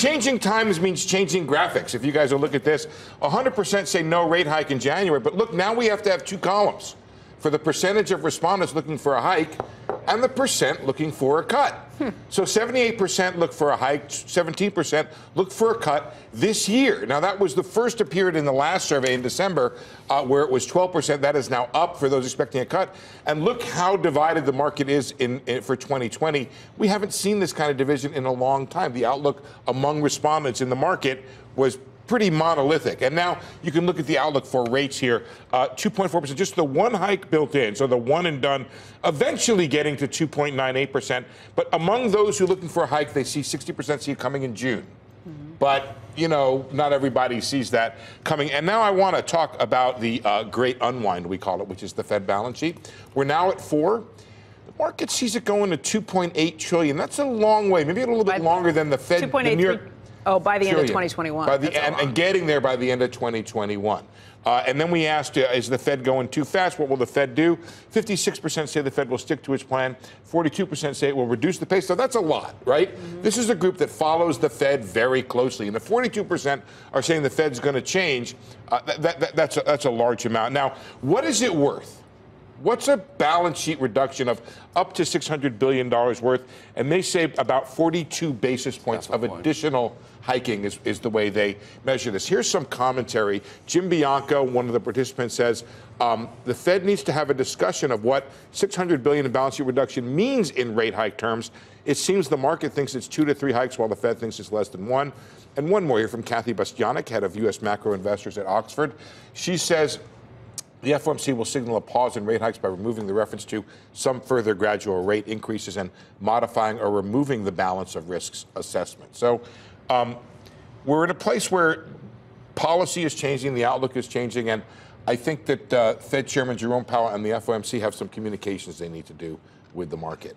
changing times means changing graphics. If you guys will look at this, 100% say no rate hike in January. But look, now we have to have two columns for the percentage of respondents looking for a hike and the percent looking for a cut. So 78% look for a hike, 17% look for a cut this year. Now, that was the first appeared in the last survey in December, where it was 12%. That is now up for those expecting a cut. And look how divided the market is for 2020. We haven't seen this kind of division in a long time. The outlook among respondents in the market was pretty monolithic. And now you can look at the outlook for rates here, 2.4%, just the one hike built in, so the one and done, eventually getting to 2.98%. But among those who are looking for a hike, they see 60% see it coming in June. But, you know, not everybody sees that coming. And now I want to talk about the great unwind, we call it, which is the Fed balance sheet. We're now at 4. The market sees it going to 2.8 trillion. That's a long way, maybe a little bit longer than the Fed. 2.8. Oh, by the end of 2021. And getting there by the end of 2021. And then we asked, is the Fed going too fast? What will the Fed do? 56% say the Fed will stick to its plan. 42% say it will reduce the pace. So that's a lot, right? This is a group that follows the Fed very closely. And the 42% are saying the Fed's going to change. That's a large amount. Now, what is it worth? What's a balance sheet reduction of up to $600 billion worth? And they say about 42 basis points of additional hiking is the way they measure this. Here's some commentary. Jim Bianco, one of the participants, says the Fed needs to have a discussion of what $600 billion in balance sheet reduction means in rate hike terms. It seems the market thinks it's 2 to 3 hikes, while the Fed thinks it's less than 1. And one more here from Kathy Bastianic, head of U.S. macro investors at Oxford. She says the FOMC will signal a pause in rate hikes by removing the reference to some further gradual rate increases and modifying or removing the balance of risks assessment. So we're in a place where policy is changing, the outlook is changing, and I think that Fed Chairman Jerome Powell and the FOMC have some communications they need to do with the market.